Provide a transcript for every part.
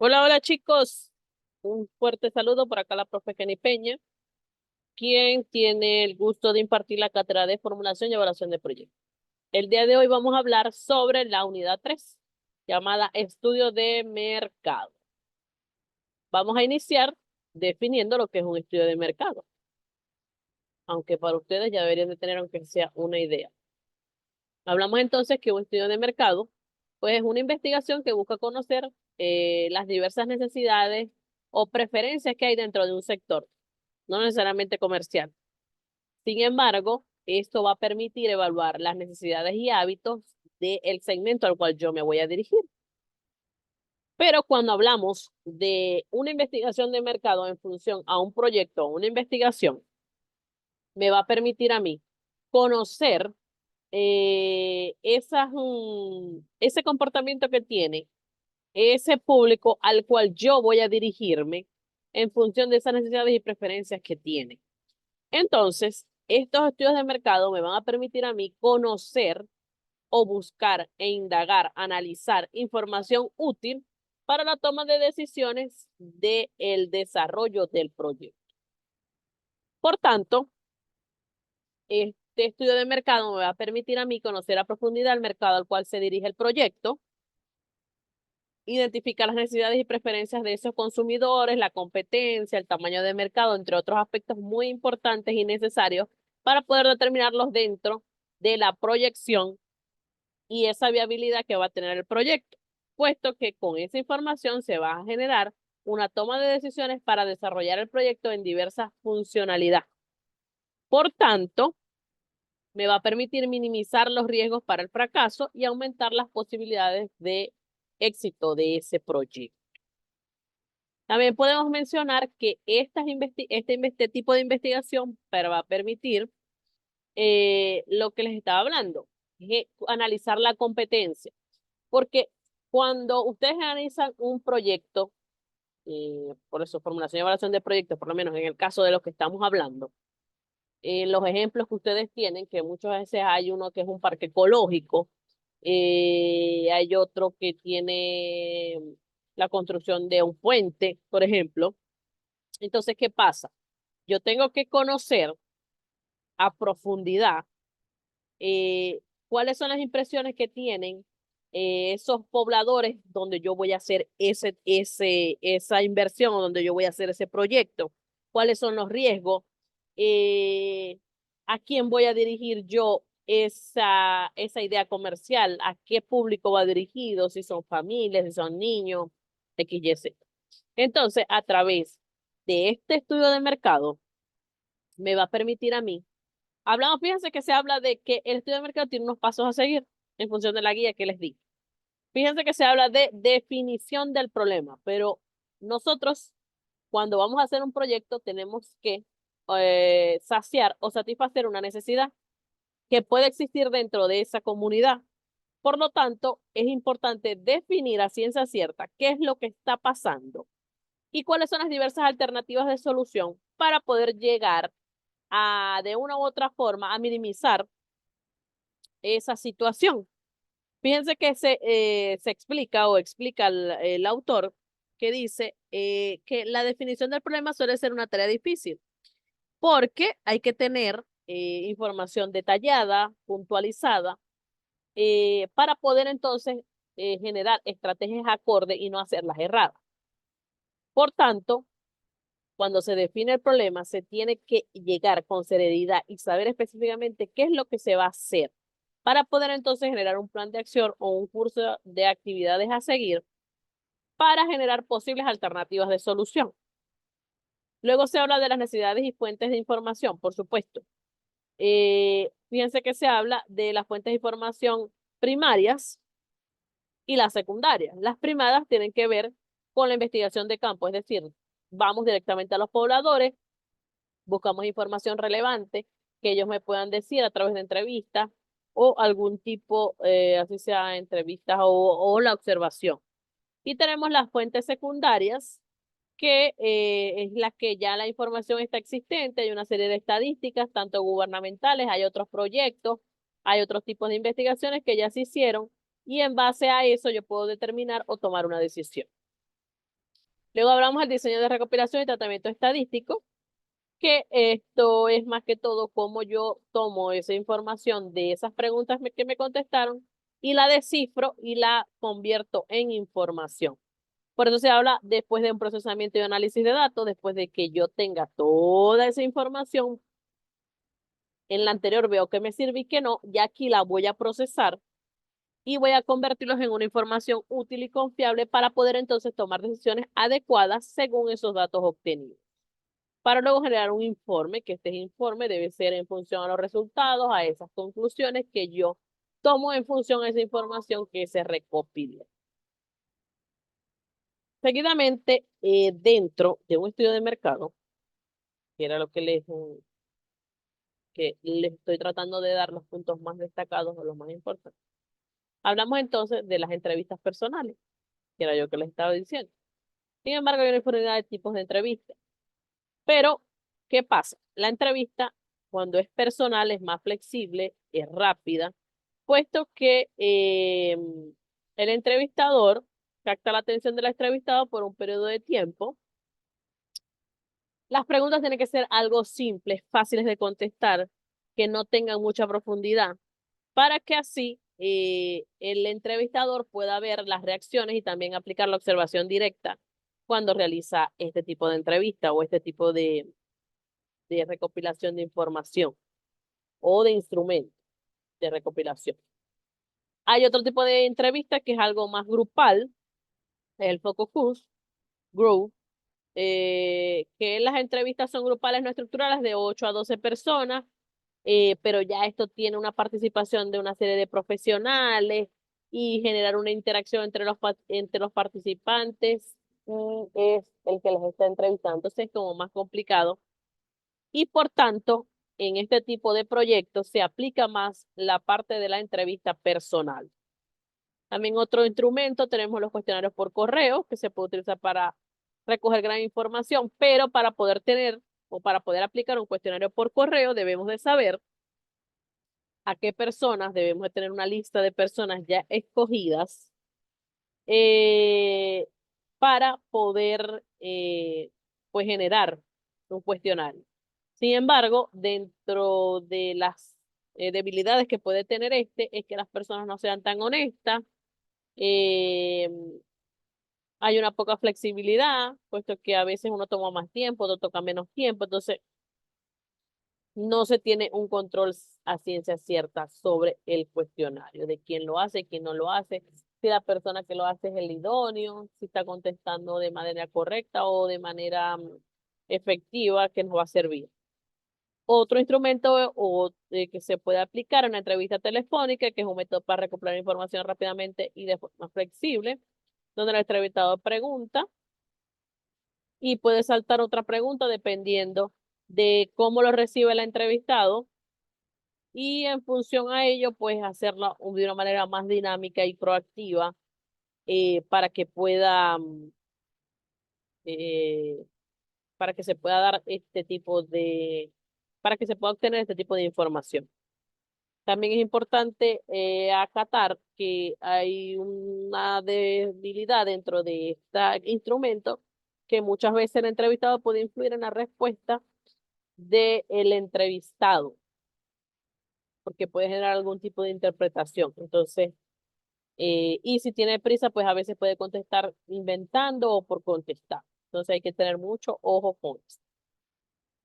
Hola, hola chicos. Un fuerte saludo por acá la profe Kenny Peña, quien tiene el gusto de impartir la cátedra de formulación y evaluación de proyectos. El día de hoy vamos a hablar sobre la unidad 3, llamada estudio de mercado. Vamos a iniciar definiendo lo que es un estudio de mercado, aunque para ustedes ya deberían de tener aunque sea una idea. Hablamos entonces que un estudio de mercado, pues es una investigación que busca conocer las diversas necesidades o preferencias que hay dentro de un sector, no necesariamente comercial. Sin embargo, esto va a permitir evaluar las necesidades y hábitos del segmento al cual yo me voy a dirigir. Pero cuando hablamos de una investigación de mercado en función a un proyecto o una investigación, me va a permitir a mí conocer ese comportamiento que tiene ese público al cual yo voy a dirigirme en función de esas necesidades y preferencias que tiene. Entonces, estos estudios de mercado me van a permitir a mí conocer o buscar e indagar, analizar información útil para la toma de decisiones del desarrollo del proyecto. Por tanto, este estudio de mercado me va a permitir a mí conocer a profundidad el mercado al cual se dirige el proyecto, identificar las necesidades y preferencias de esos consumidores, la competencia, el tamaño de mercado, entre otros aspectos muy importantes y necesarios para poder determinarlos dentro de la proyección y esa viabilidad que va a tener el proyecto, puesto que con esa información se va a generar una toma de decisiones para desarrollar el proyecto en diversas funcionalidades. Por tanto, me va a permitir minimizar los riesgos para el fracaso y aumentar las posibilidades de éxito de ese proyecto. También podemos mencionar que este tipo de investigación va a permitir lo que les estaba hablando, analizar la competencia. Porque cuando ustedes analizan un proyecto, por eso formulación y evaluación de proyectos, por lo menos en el caso de los que estamos hablando, los ejemplos que ustedes tienen, que muchas veces hay uno que es un parque ecológico, hay otro que tiene la construcción de un puente, por ejemplo. Entonces, ¿qué pasa? Yo tengo que conocer a profundidad cuáles son las impresiones que tienen esos pobladores donde yo voy a hacer esa inversión o donde yo voy a hacer ese proyecto, cuáles son los riesgos, eh, a quién voy a dirigir yo esa idea comercial, a qué público va dirigido, si son familias, si son niños, X, Y, Z. Entonces, a través de este estudio de mercado, me va a permitir a mí. Hablamos, fíjense que se habla de que el estudio de mercado tiene unos pasos a seguir en función de la guía que les di. Fíjense que se habla de definición del problema, pero nosotros cuando vamos a hacer un proyecto tenemos que saciar o satisfacer una necesidad que puede existir dentro de esa comunidad. Por lo tanto, es importante definir a ciencia cierta qué es lo que está pasando y cuáles son las diversas alternativas de solución para poder llegar de una u otra forma a minimizar esa situación. Fíjense que se explica o explica el autor que dice que la definición del problema suele ser una tarea difícil porque hay que tener información detallada, puntualizada, para poder entonces generar estrategias acordes y no hacerlas erradas. Por tanto, cuando se define el problema, se tiene que llegar con serenidad y saber específicamente qué es lo que se va a hacer para poder entonces generar un plan de acción o un curso de actividades a seguir para generar posibles alternativas de solución. Luego se habla de las necesidades y fuentes de información, por supuesto. Fíjense que se habla de las fuentes de información primarias y las secundarias. Las primarias tienen que ver con la investigación de campo, es decir, vamos directamente a los pobladores, buscamos información relevante que ellos me puedan decir a través de entrevistas o algún tipo, así sea entrevistas o la observación. Y tenemos las fuentes secundarias, que es la que ya la información está existente, hay una serie de estadísticas, tanto gubernamentales, hay otros proyectos, hay otros tipos de investigaciones que ya se hicieron y en base a eso yo puedo determinar o tomar una decisión. Luego hablamos del diseño de recopilación y tratamiento estadístico, que esto es más que todo cómo yo tomo esa información de esas preguntas que me contestaron y la descifro y la convierto en información. Por eso se habla después de un procesamiento y análisis de datos, después de que yo tenga toda esa información. En la anterior veo que me sirve y que no, y aquí la voy a procesar y voy a convertirlos en una información útil y confiable para poder entonces tomar decisiones adecuadas según esos datos obtenidos. Para luego generar un informe, que este informe debe ser en función a los resultados, a esas conclusiones que yo tomo en función a esa información que se recopila. Seguidamente, dentro de un estudio de mercado, que era lo que les estoy tratando de dar los puntos más destacados o los más importantes, hablamos entonces de las entrevistas personales, que era yo que les estaba diciendo. Sin embargo, hay una infinidad de tipos de entrevistas. Pero, ¿qué pasa? La entrevista, cuando es personal, es más flexible, es rápida, puesto que el entrevistador capta la atención del entrevistado por un periodo de tiempo. Las preguntas tienen que ser algo simples, fáciles de contestar, que no tengan mucha profundidad, para que así el entrevistador pueda ver las reacciones y también aplicar la observación directa cuando realiza este tipo de entrevista o este tipo de recopilación de información o de instrumentos de recopilación. Hay otro tipo de entrevista que es algo más grupal, es el focus group, que las entrevistas son grupales no estructurales de 8 a 12 personas, pero ya esto tiene una participación de una serie de profesionales y generar una interacción entre los participantes es el que les está entrevistando. Entonces es como más complicado y por tanto, en este tipo de proyectos se aplica más la parte de la entrevista personal. También otro instrumento, tenemos los cuestionarios por correo, que se puede utilizar para recoger gran información, pero para poder tener o para poder aplicar un cuestionario por correo, debemos de saber a qué personas, debemos de tener una lista de personas ya escogidas eh, para poder pues generar un cuestionario. Sin embargo, dentro de las debilidades que puede tener este, es que las personas no sean tan honestas, eh, hay una poca flexibilidad, puesto que a veces uno toma más tiempo, otro toca menos tiempo, entonces no se tiene un control a ciencia cierta sobre el cuestionario, de quién lo hace, quién no lo hace, si la persona que lo hace es el idóneo, si está contestando de manera correcta o de manera efectiva que nos va a servir. Otro instrumento que se puede aplicar en una entrevista telefónica, que es un método para recopilar información rápidamente y de forma flexible, donde el entrevistado pregunta y puede saltar otra pregunta dependiendo de cómo lo recibe el entrevistado y en función a ello, pues hacerlo de una manera más dinámica y proactiva para que pueda, eh, para que se pueda dar este tipo para que se pueda obtener este tipo de información. También es importante acatar que hay una debilidad dentro de este instrumento que muchas veces el entrevistado puede influir en la respuesta del entrevistado, porque puede generar algún tipo de interpretación. Entonces, y si tiene prisa, pues a veces puede contestar inventando o por contestar. Entonces hay que tener mucho ojo con eso.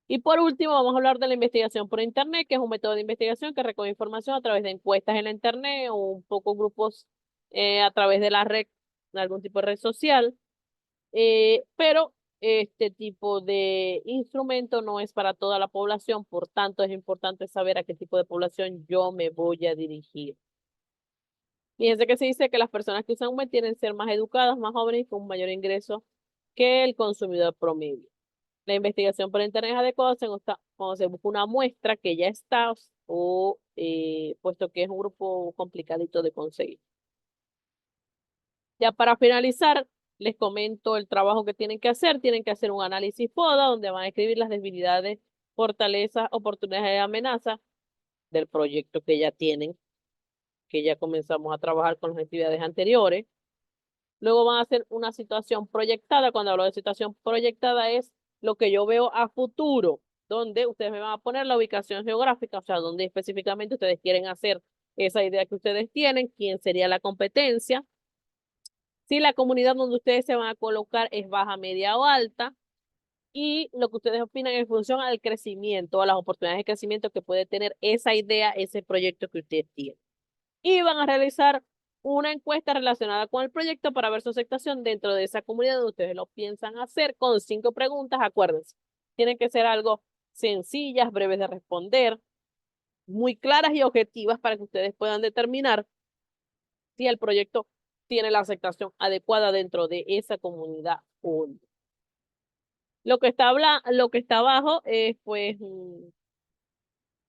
Y por último, vamos a hablar de la investigación por Internet, que es un método de investigación que recoge información a través de encuestas en la Internet o un poco grupos a través de la red, de algún tipo de red social. Pero este tipo de instrumento no es para toda la población, por tanto es importante saber a qué tipo de población yo me voy a dirigir. Fíjense que se dice que las personas que usan web tienen que ser más educadas, más jóvenes y con mayor ingreso que el consumidor promedio. La investigación por internet es adecuada cuando se busca una muestra que ya está o puesto que es un grupo complicadito de conseguir. Ya para finalizar, les comento el trabajo que tienen que hacer. Tienen que hacer un análisis FODA donde van a escribir las debilidades, fortalezas, oportunidades y amenazas del proyecto que ya tienen, que ya comenzamos a trabajar con las actividades anteriores. Luego van a hacer una situación proyectada. Cuando hablo de situación proyectada es lo que yo veo a futuro, donde ustedes me van a poner la ubicación geográfica, o sea, donde específicamente ustedes quieren hacer esa idea que ustedes tienen, quién sería la competencia, si la comunidad donde ustedes se van a colocar es baja, media o alta, y lo que ustedes opinan en función al crecimiento, a las oportunidades de crecimiento que puede tener esa idea, ese proyecto que ustedes tienen. Y van a realizar una encuesta relacionada con el proyecto para ver su aceptación dentro de esa comunidad donde ustedes lo piensan hacer con 5 preguntas. Acuérdense, tienen que ser algo sencillas, breves de responder, muy claras y objetivas para que ustedes puedan determinar si el proyecto tiene la aceptación adecuada dentro de esa comunidad o no. Lo que está abajo es pues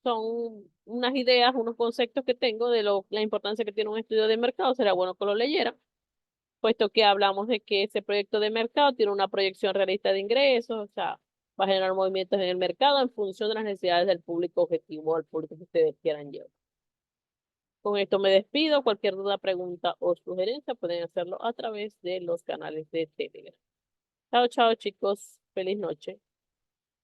son unas ideas, unos conceptos que tengo de la importancia que tiene un estudio de mercado. Sería bueno que lo leyera, puesto que hablamos de que ese proyecto de mercado tiene una proyección realista de ingresos, o sea, va a generar movimientos en el mercado en función de las necesidades del público objetivo o al público que ustedes quieran llevar. Con esto me despido. Cualquier duda, pregunta o sugerencia pueden hacerlo a través de los canales de Telegram. Chao, chao, chicos. Feliz noche.